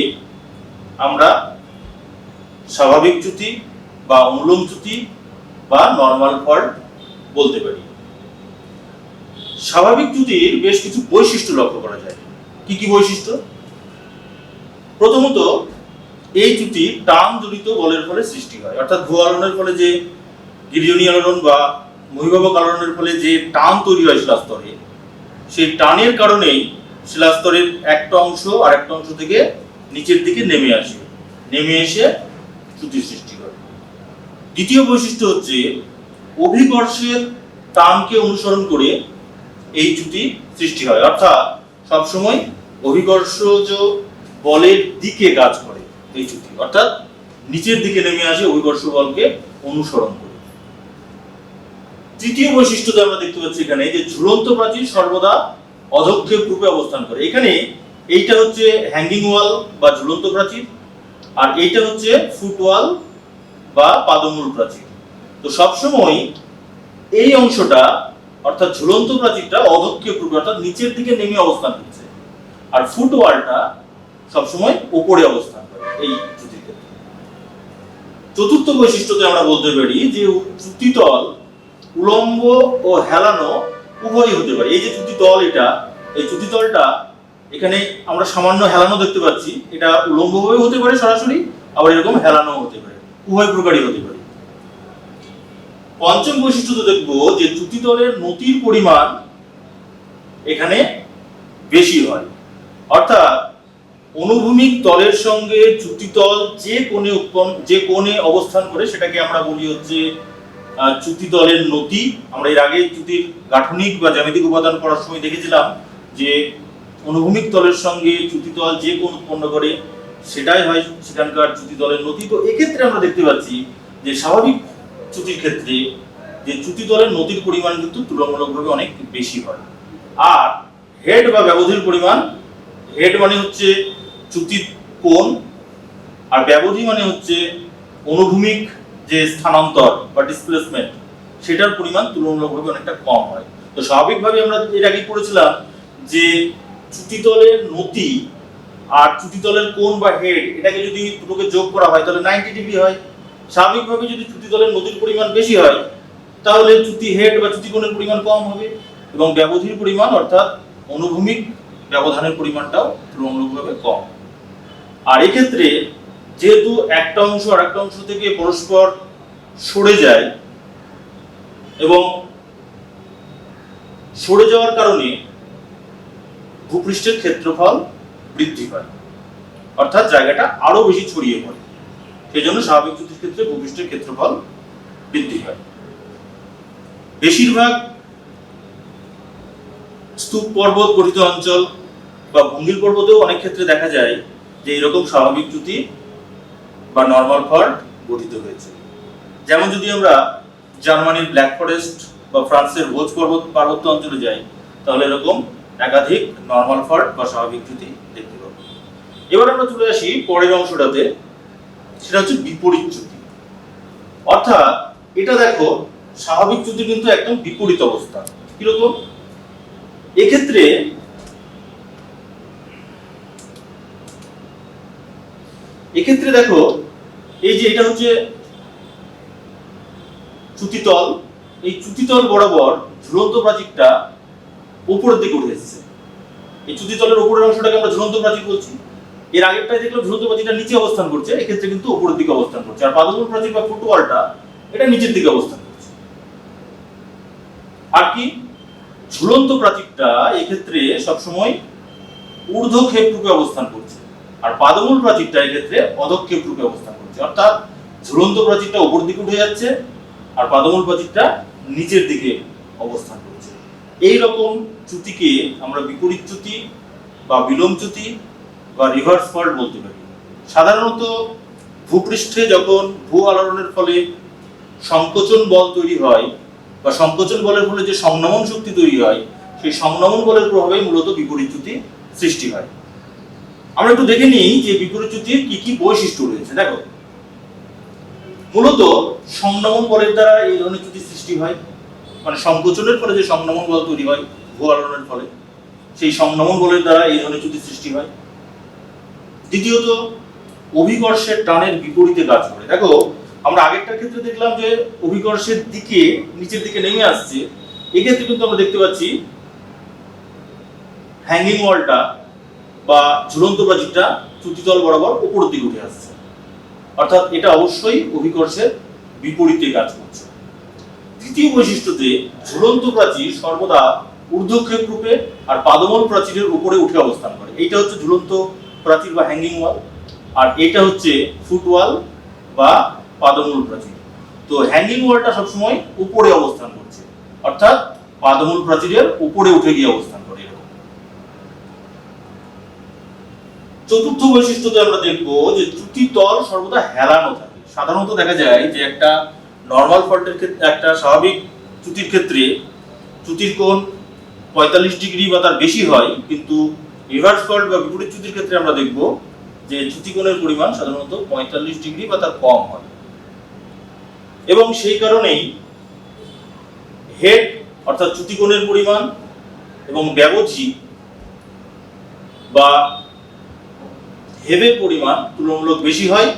B: আমরা স্বাভাবিক চ্যুতি বা অনুলোম চ্যুতি বা নরমাল ফল্ট বলতে পারি। স্বাভাবিক চ্যুতির বেশ কিছু বৈশিষ্ট্য লক্ষ্য করা যায়। কি কি বৈশিষ্ট্য? প্রথমত, এই চ্যুতি টান জনিত বলের ফলে সৃষ্টি হয়। অর্থাৎ ভূয়ালনের ফলে যে গিরিজনী আলোড়ন বা মহিভাবক আলোড়নের ফলে যে টান তৈরি হয় শিলাস্তরে, সেই টানের কারণেই শিলাস্তরের একটা অংশ আর একটা অংশ থেকে নিচের দিকে নেমে এসে চ্যুতির সৃষ্টি করে। দ্বিতীয় বৈশিষ্ট্য হচ্ছে অভিকর্ষের টানকে অনুসরণ করে এই চ্যুতি সৃষ্টি হয়। অর্থাৎ সবসময় অভিকর্ষজ বলের দিকে কাজ করে এই চ্যুতি, অর্থাৎ নিচের দিকে নেমে আসে অভিকর্ষ বলকে অনুসরণ করে। তৃতীয় বৈশিষ্ট্যতে আমরা দেখতে পাচ্ছি এখানে যে ঝুলন্ত প্রাচীর সর্বদা অধক্ষেপ রূপে অবস্থান করে। এখানে এইটা হচ্ছে হ্যাঙ্গিং ওয়াল বা ঝুলন্ত প্রাচীর, আর এইটা হচ্ছে ফুটওয়াল বা পাদমূল প্রাচীর। তো সবসময় এই অংশটা অর্থাৎ ঝুলন্ত প্রাচীরটা অধক্ষেপ রূপে অর্থাৎ নিচের দিকে নেমে অবস্থান করছে, আর ফুটওয়ালটা সবসময় উপরে অবস্থান করে এই চ্যুতির ক্ষেত্রে। চতুর্থ বৈশিষ্ট্যতে আমরা বলতে পারি যে চ্যুতিতল উলম্ব ও হেলানো উভয়ই হতে পারে। এই যে চ্যুতিতল, এই চ্যুতিতলটা এখানে আমরা সামান্য হেলানো দেখতে পাচ্ছি, এটা উলম্বভাবে হতে পারে সরাসরি, আবার এরকম হেলানো হতে পারে, উভয় প্রকারই হতে পারে। পঞ্চম বৈশিষ্ট্য দেখবো যে চ্যুতিতলের নতির পরিমাণ এখানে বেশি হয়। অর্থাৎ অনুভূমিক তলের সঙ্গে চ্যুতিতল যে কোণে অবস্থান করে সেটাকে আমরা বলি হচ্ছে চ্যুতিতলের নতি। আমরা এর আগে চ্যুতির গাঠনিক বা জ্যামিতিক উপাদান পড়ার সময় দেখেছিলাম যে অনুভূমিক তলের সঙ্গে চ্যুতিতল যে কোণ উৎপন্ন করে সেটাই হয় সেখানকার চ্যুতিতলের নতি। তো এক্ষেত্রে আমরা দেখতে পাচ্ছি যে স্বাভাবিক চ্যুতির ক্ষেত্রে যে চ্যুতিতলের নতির পরিমাণ কিন্তু তুলনামূলকভাবে অনেক বেশি হয়। আর হেড বা ব্যবধির পরিমাণ, হেড মানে হচ্ছে চ্যুতির কোণ, আর ব্যবধি মানে হচ্ছে অনুভূমিক যে স্থানান্তর বা ডিসপ্লেসমেন্ট, সেটার পরিমাণ তুলনামূলকভাবে অনেকটা কম হয়। তো স্বাভাবিকভাবে আমরা এর আগে পড়েছিলাম যে চ্যুতিতলের নতি আর চ্যুতিতলের কোণ বা হেড, এটাকে যদি দুটোকে যোগ করা হয় তাহলে 90 ডিগ্রি হয়। স্বাভাবিকভাবে যদি চ্যুতিতলের নতির পরিমাণ বেশি হয় তাহলে চ্যুতি হেড বা চ্যুতি কোণের পরিমাণ কম হবে, এবং ব্যবধির পরিমাণ অর্থাৎ অনুভূমিক ব্যবধানের পরিমাণটাও তুলনামূলকভাবে কম। আর এক্ষেত্রে যেহেতু একটা অংশ আর একটা অংশ থেকে পরস্পর সরে যায় এবং সরে যাওয়ার কারণে ভূপৃষ্ঠের ক্ষেত্রফল বৃদ্ধি পায়, অর্থাৎ জায়গাটা আরো বেশি ছড়িয়ে পড়ে, সেই জন্য স্বাভাবিক চ্যুতির ক্ষেত্রে ভূপৃষ্ঠের ক্ষেত্রফল বৃদ্ধি পায়। বেশিরভাগ স্তূপ পর্বত গঠিত অঞ্চল বা ভঙ্গিল পর্বতেও অনেক ক্ষেত্রে দেখা যায় যে এরকম স্বাভাবিক চ্যুতি বা নর্মাল ফল্ট গঠিত হয়েছে। যেমন যদি আমরা জার্মানির ব্ল্যাক ফরেস্ট বা ফ্রান্সের ভোজ পার্বত্য অঞ্চলে যাই, তাহলে এরকম একাধিক নর্মাল ফল্ট বা স্বাভাবিক চ্যুতি দেখতে পাবো। এবার আমরা চলে আসি পরের অংশটাতে, সেটা হচ্ছে বিপরীত চ্যুতি। অর্থাৎ এটা দেখো, স্বাভাবিক চ্যুতি কিন্তু একদম বিপরীত অবস্থা। কিরকম? এক্ষেত্রে দেখো, এই যে এটা হচ্ছে চ্যুতিতল, এই চ্যুতিতল বরাবর ঝুলন্ত প্রাচীরটা উপরের দিকে উঠে এসেছে। এই চ্যুতিতলের উপরের অংশটাকে আমরা ঝুলন্ত প্রাচীর বলছি। এর আগেরটাই দেখলাম ঝুলন্ত প্রাচীরটা নিচে অবস্থান করছে, এক্ষেত্রে কিন্তু উপরের দিকে অবস্থান করছে। আর পাদমূল প্রাচীর বা ফুটওয়ালটা এটা নিচের দিকে অবস্থান করছে। আর কি, ঝুলন্ত প্রাচীরটা এক্ষেত্রে সবসময় ঊর্ধ্বক্ষেপ রূপে অবস্থান করছে, আর পাদমূল প্রাচীরটা এক্ষেত্রে অধক্ষেপ রূপে অবস্থান করছে। অর্থাৎ ঝুলন্ত প্রাচীরটা উপর দিকে উঠে যাচ্ছে আর পাদমূল প্রাচীরটা নিচের দিকে অবস্থান করছে। এই রকম চ্যুতিকে আমরা বিপরীত চ্যুতি বা বিলোম চ্যুতি বা রিভার্স ফল্ট বলতে পারি। সাধারণত ভূপৃষ্ঠে যখন ভূ আলোড়নের ফলে সংকোচন বল তৈরি হয় বা সংকোচন বলের ফলে যে সংনমন শক্তি তৈরি হয়, সেই সংনমন বলের প্রভাবে মূলত বিপরীত চ্যুতি সৃষ্টি হয়। আমরা একটু দেখে নিই যে বিপরীত চ্যুতির কি কি বৈশিষ্ট্য রয়েছে। দেখো, মূলত সংনমন বলের দ্বারা এই ধরনের চ্যুতি সৃষ্টি হয়, মানে সংকোচনের ফলে যে সংনমন বল তৈরি হয় ভূ আলোড়নের ফলে, সেই সংনমন বলের দ্বারা এই ধরনের চ্যুতি সৃষ্টি হয়। দ্বিতীয়ত, অভিকর্ষের টানের বিপরীতে কাজ করে। দেখো, আমরা আগেরটার ক্ষেত্রে দেখলাম যে অভিকর্ষের দিকে নিচের দিকে নেমে আসছে, এক্ষেত্রে কিন্তু আমরা দেখতে পাচ্ছি হ্যাঙ্গিং ওয়ালটা বা ঝুলন্ত প্রাচীরটা চ্যুতিতল বরাবর উপরের দিকে উঠে আসছে। অর্থাৎ এটা অবশ্যই অভিকর্ষের বিপরীতে কাজ করছে। তৃতীয় বৈশিষ্ট্যতে, ঝুলন্ত প্রাচীর সর্বদা ঊর্ধ্বক্ষেপ রূপে আর পাদমূল প্রাচীরের উপরে উঠে অবস্থান করে। এইটা হচ্ছে ঝুলন্ত প্রাচীর বা হ্যাঙ্গিং ওয়াল, আর এটা হচ্ছে ফুটওয়াল বা পাদমূল প্রাচীর। তো হ্যাঙ্গিং ওয়ালটা সবসময় উপরে অবস্থান করছে, অর্থাৎ পাদমূল প্রাচীরের উপরে উঠে গিয়ে অবস্থান করে। চতুর্থ বৈশিষ্ট্যতে আমরা দেখবো যে চ্যুতিতল সর্বদা হেলানো থাকে। সাধারণত দেখা যায় যে একটা নর্মাল ফল্টের ক্ষেত্রে, একটা স্বাভাবিক চ্যুতির ক্ষেত্রে চ্যুতির কোণ 45 ডিগ্রি বা তার বেশি হয়, কিন্তু রিভার্স ফল্ট বা বিপরীত চ্যুতির ক্ষেত্রে আমরা দেখব যে চ্যুতি কোণের পরিমাণ সাধারণত 45 ডিগ্রি বা তার কম হয়। এবং সেই কারণেই হেড অর্থাৎ চ্যুতি কোণের পরিমাণ এবং ব্যবধি বা হেবের পরিমাণ তুলনামূলক বেশি হয়,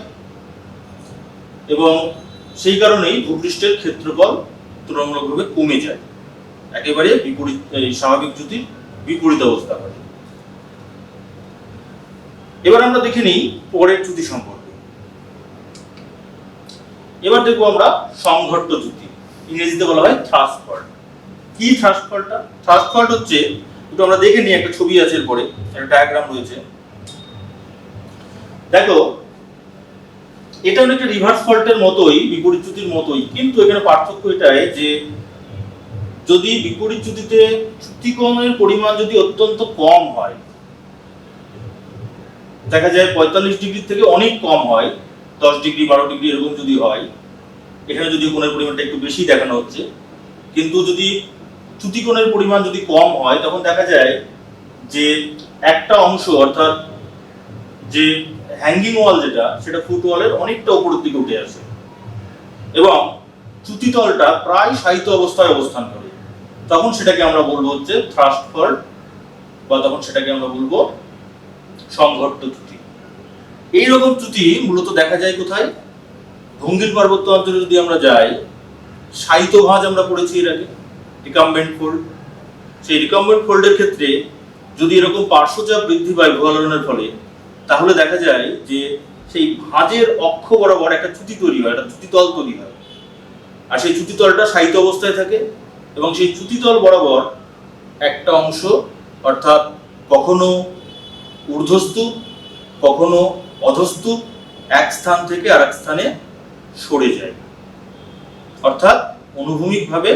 B: এবং সেই কারণেই ভূপৃষ্ঠের ক্ষেত্রফল তুলনামূলকভাবে কমে যায়, একেবারে বিপরীত স্বাভাবিক চ্যুতির বিপরীত অবস্থা হয়। এবার আমরা দেখে নিই পরের চ্যুতি সম্পর্কে। এবার দেখবো আমরা সংঘট্ট চ্যুতি, ইংরেজিতে বলা হয় থ্রাস্ট ফল্ট। কি থ্রাস্ট ফল্টটা? থ্রাস্ট ফল্ট হচ্ছে, একটু আমরা দেখে নিই, একটা ছবি আছে, এরপরে একটা ডায়াগ্রাম রয়েছে। দেখো, এটা অনেকটা রিভার্স ফল্টের মতোই, বিপরীত চ্যুতির মতোই, কিন্তু এখানে পার্থক্য এটাই যে যদি বিপরীত চ্যুতিতে চ্যুতি কোণের পরিমাণ যদি অত্যন্ত কম হয়, দেখা যায় 45 ডিগ্রি থেকে অনেক কম হয়, 10 ডিগ্রি 12 ডিগ্রি এরকম যদি হয়, এখানে যদি কোণের পরিমাণটা একটু বেশি দেখানো হচ্ছে, কিন্তু যদি চ্যুতি কোণের পরিমাণ যদি কম হয়, তখন দেখা যায় যে একটা অংশ, অর্থাৎ যে হ্যাঙ্গিং ওয়াল যেটা, সেটা ফুটওয়ালের অনেকটা উপরের দিকে উঠে আসে এবং চ্যুতিতলটা প্রায় শায়িত অবস্থায় অবস্থান করে। তখন সেটাকে আমরা বলবো হচ্ছে থ্রাস্ট ফল্ট, বা তখন সেটাকে আমরা বলবো সংঘট্ট চ্যুতি। এইরকম চ্যুতি মূলত দেখা যায় কোথায়? ভঙ্গিল পার্বত্য অঞ্চলে যদি আমরা যাই, শায়িত ভাঁজ আমরা পড়েছি এর আগে, রিকাম্বেন্ট ফোল্ড। সেই রিকাম্বেন্ট ফোল্ডের ক্ষেত্রে যদি এরকম পার্শ্বচাপ বৃদ্ধি পায় ভূ আলোড়নের ফলে, তাহলে দেখা যায় যে সেই ভাঁজের অক্ষ বরাবর একটা চ্যুতি তৈরি হয়, একটা চ্যুতিতল তৈরি হয়, আর সেই চ্যুতিতলটা শায়িত অবস্থায় থাকে এবং সেই চ্যুতিতল বরাবর একটা অংশ, অর্থাৎ কখনো ঊর্ধ্বস্তূপ কখনো অধস্তূপ, এক স্থান থেকে আরেক স্থানে সরে যায়, অর্থাৎ অনুভূমিকভাবে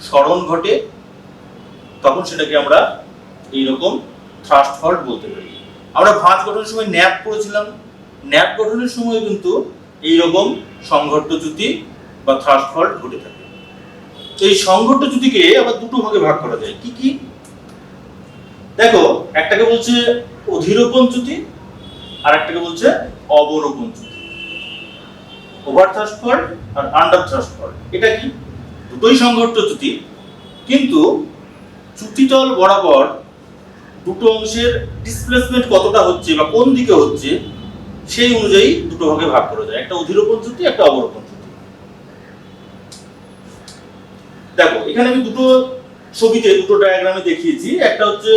B: সরণ ঘটে। তখন সেটাকে আমরা এইরকম থ্রাস্ট ফল্ট বলতে পারি। আমরা ভাঁজ গঠনের সময় ন্যাপ করেছিলাম, ন্যাপ গঠনের সময় কিন্তু এইরকম সংঘট্ট চ্যুতি বা থ্রাস্ট ফল্ট ঘটে থাকে। এই সংঘট্ট চ্যুতিকে আবার দুটো ভাগে ভাগ করা যায়। কি কি? দেখো, একটাকে বলছে অধিরোপণ চ্যুতি আর একটাকে বলছে অবরোপণ চ্যুতি। ওভার থ্রাস্ট ফল্ট আর আন্ডার থ্রাস্ট ফল্ট, এটা কি? দুটোই সংঘট্ট চ্যুতি, কিন্তু চ্যুতিতল বরাবর দুটো অংশের ডিসপ্লেসমেন্ট কতটা হচ্ছে বা কোন দিকে হচ্ছে সেই অনুযায়ী দুটো ভাগে ভাগ করা যায়, একটা অধিরোপণ চ্যুতি, একটা অবরোপণ চ্যুতি। দেখো, এখানে আমি দুটো ছবিতে, দুটো ডায়াগ্রামে দেখিয়েছি। একটা হচ্ছে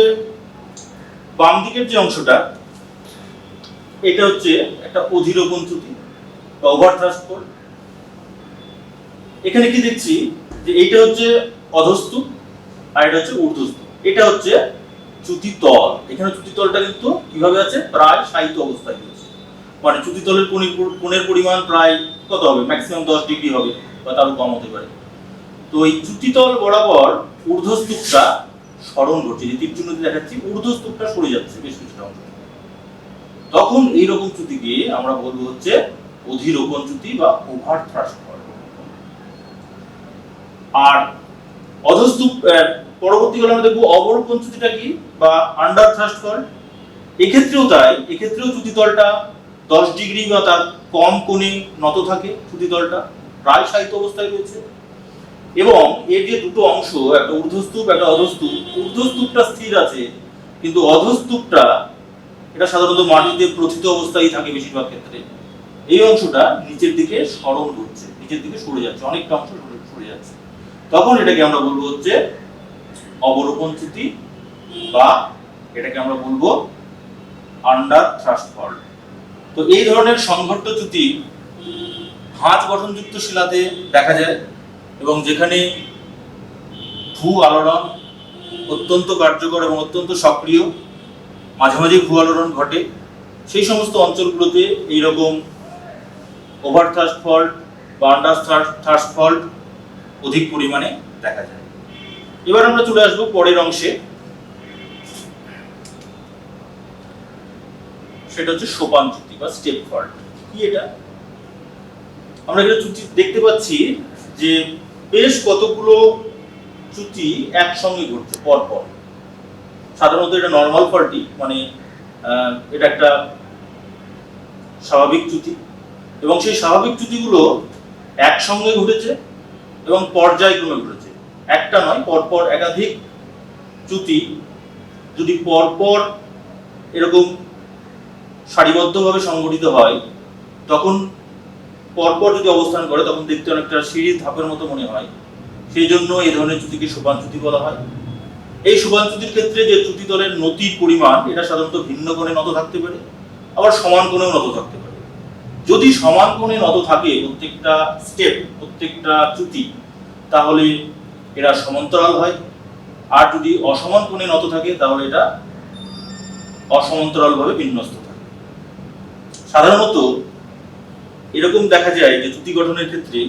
B: বাম দিকের যে অংশটা, এটা হচ্ছে একটা অধিরোপণ চ্যুতি বা ওভার থ্রাস্ট ফল্ট। এখানে কি দেখছি যে এইটা হচ্ছে অধস্তূপ আর এটা হচ্ছে ঊর্ধ্বস্তূপ। এটা হচ্ছে চ্যুতিতল। এখানে চ্যুতিতলটা কিন্তু কিভাবে আছে? প্রায় শায়িত অবস্থায় রয়েছে। মানে চ্যুতিতলের কোণের পরিমাণ প্রায় কত হবে? ম্যাক্সিমাম 10 ডিগ্রি হবে বা তারও কম হতে পারে। তো এই চ্যুতিতল বরাবর ঊর্ধ্বস্তূপটা সরণ ঘটছে, যে তীর চিহ্ন দিয়ে দেখাচ্ছি, ঊর্ধ্বস্তূপটা সরে যাচ্ছে বেশ কিছুটা অংশ। তখন এইরকম চ্যুতিকে আমরা বলবো হচ্ছে অধিরোপণ চ্যুতি বা ওভার থ্রাস্ট ফল্ট। আর অধস্তূপ পরবর্তীকালে আমরা দেখবো অবরোপণ চ্যুতিটা কি বা আন্ডার থ্রাস্ট ফল্ট। এক্ষেত্রেও তাই, এক্ষেত্রেও চ্যুতিতলটা 10 ডিগ্রি বা তার কম কোণে নত থাকে, চ্যুতিতলটা প্রায় শায়িত অবস্থায় রয়েছে। এবং এর যে দুটো অংশ, একটা ঊর্ধ্বস্তূপ একটা অধস্তূপ, ঊর্ধ্বস্তূপটা স্থির আছে, কিন্তু অধস্তূপটা এটা সাধারণত মাটিতে প্রথিত অবস্থায় থাকে বেশিরভাগ ক্ষেত্রে। এই অংশটা নিচের দিকে সরণ ঘটছে, নিচের দিকে সরে যাচ্ছে, অনেকটা অংশ সরে যাচ্ছে। তখন এটাকে আমরা বলবো হচ্ছে অবরোপণ চ্যুতি বা এটাকে আমরা বলবো আন্ডার থ্রাস্ট ফল্ট। তো এই ধরনের সংঘট্ট চ্যুতি ভাঁজ গঠনযুক্ত শিলাতে দেখা যায়, এবং যেখানে ভূ আলোড়ন অত্যন্ত কার্যকর এবং অত্যন্ত সক্রিয়, মাঝে মাঝে ভূ আলোড়ন ঘটে, সেই সমস্ত অঞ্চলগুলোতে এইরকম ওভার থ্রাস্ট ফল্ট বা আন্ডার থ্রাস্ট ফল্ট অধিক পরিমাণে দেখা যায়। এবার আমরা চলে আসবো পরের অংশে, সেটা হচ্ছে সোপান চ্যুতি বা স্টেপ ফল্ট। কি এটা? আমরা এখানে চ্যুতি দেখতে পাচ্ছি যে বেশ কতগুলো চ্যুতি একসঙ্গে ঘটছে পরপর। সাধারণত এটা নরমাল ফল্টই, মানে এটা একটা স্বাভাবিক চ্যুতি, এবং সেই স্বাভাবিক চ্যুতিগুলো একসঙ্গে ঘটেছে এবং পর্যায়ক্রমে ঘটেছে। একটা নয়, পরপর একাধিক চ্যুতি যদি পরপর এরকম সারিবদ্ধভাবে সংগঠিত হয়, তখন পরপর যদি অবস্থান করে তখন দেখতে অনেকটা সিঁড়ির ধাপের মতো মনে হয়। সেই জন্য এই ধরনের চ্যুতিকে সোপান চ্যুতি বলা হয়। এই সোপান চ্যুতির ক্ষেত্রে যে চ্যুতিতলের নতির পরিমাণ, এটা সাধারণত ভিন্ন কোণে নত থাকতে পারে, আবার সমান কোণেও নত থাকতে পারে। যদি সমান কোণে নত থাকে প্রত্যেকটা স্টেপ, প্রত্যেকটা চ্যুতি, তাহলে এরা সমান্তরাল হয়। আর যদি অসমান কোণে নত থাকে তাহলে এটা অসমান্তরালভাবে বিন্যস্ত থাকে। সাধারণত এরকম দেখা যায় যে চ্যুতি গঠনের ক্ষেত্রে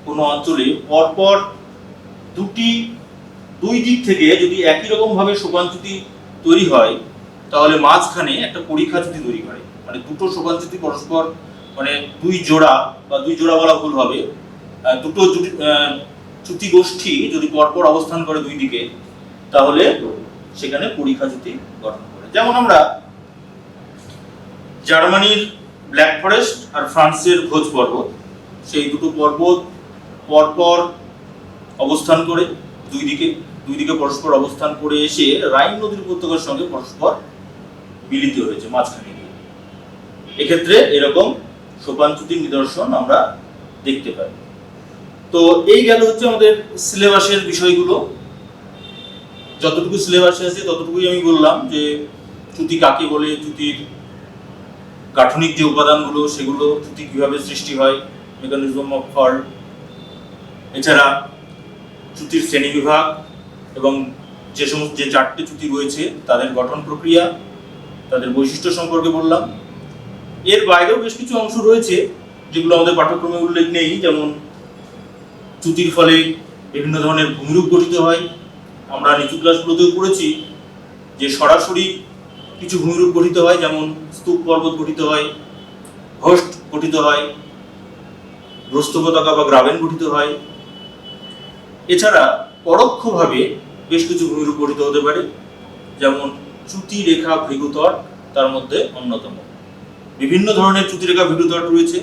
B: কোনো অঞ্চলে পরপর দুই দিক থেকে যদি একই রকম ভাবে সোপান চ্যুতি তৈরি হয়, তাহলে মাঝখানে একটা পরিখা চ্যুতি তৈরি হয়। মানে দুটো সোপান চ্যুতি পরস্পর, মানে দুই জোড়া বলা ভুল হবে, দুটো চ্যুতি গোষ্ঠী যদি পরপর অবস্থান করে দুই দিকে, তাহলে সেখানে পরিখা চ্যুতি গঠন করে। যেমন আমরা জার্মানির ব্ল্যাক ফরেস্ট আর ফ্রান্সের ভোজ পর্বত, সেই দুটো পর্বত পরপর অবস্থান করে দুই দিকে পরস্পর অবস্থান করে এসে রাইন নদীর উপত্যকার সঙ্গে পরস্পর মিলিত হয়েছে মাঝখানে গিয়ে। এক্ষেত্রে এরকম সোপান চ্যুতির নিদর্শন আমরা দেখতে পাই। তো এই গেল হচ্ছে আমাদের সিলেবাসের বিষয়গুলো। যতটুকু সিলেবাসে আছে ততটুকুই আমি বললাম, যে চ্যুতি কাকে বলে, চ্যুতির গাঠনিক যে উপাদানগুলো সেগুলো, চ্যুতি কিভাবে সৃষ্টি হয়, মেকানিজম অফ ফল্ট, এছাড়া চ্যুতির শ্রেণীবিভাগ এবং যে চারটে চ্যুতি রয়েছে তাদের গঠন প্রক্রিয়া, তাদের বৈশিষ্ট্য সম্পর্কে বললাম। এর বাইরেও বেশ কিছু অংশ রয়েছে যেগুলো আমাদের পাঠ্যক্রমে উল্লেখ নেই, যেমন চ্যুতির ফলে বিভিন্ন ধরনের ভূমিরূপ গঠিত হয়। আমরা নিচু ক্লাসগুলোতেও পড়েছি যে সরাসরি কিছু ভূমিরূপ গঠিত হয়, যেমন স্তূপ পর্বত গঠিত হয়, হোস্ট গঠিত হয়, গ্রস্ত পতাকা বা গ্রাবেন গঠিত হয়। এছাড়া পরোক্ষভাবে বেশ কিছু ভূমিরূপ গঠিত হতে পারে, যেমন চ্যুতি রেখা ভৃগুতট তার মধ্যে অন্যতম। বিভিন্ন ধরনের চ্যুতি রেখা ভৃগুতট রয়েছে,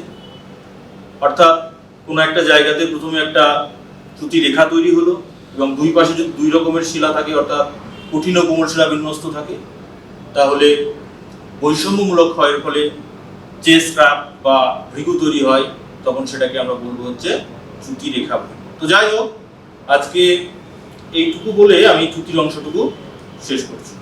B: অর্থাৎ কোনো একটা জায়গাতে প্রথমে একটা চ্যুতি রেখা তৈরি হলো এবং দুই পাশে যদি দুই রকমের শিলা থাকে, অর্থাৎ কঠিন ও কোমল শিলা বিন্যস্ত থাকে, তাহলে বৈষম্যমূলক ক্ষয়ের ফলে যে স্ক্রাপ বা ভৃগু তৈরি হয়, তখন সেটাকে আমরা বলবো হচ্ছে চ্যুতি রেখা ভৃগু। তো যাই হোক, আজকে এইটুকু বলে আমি চ্যুতির অংশটুকু শেষ করছি।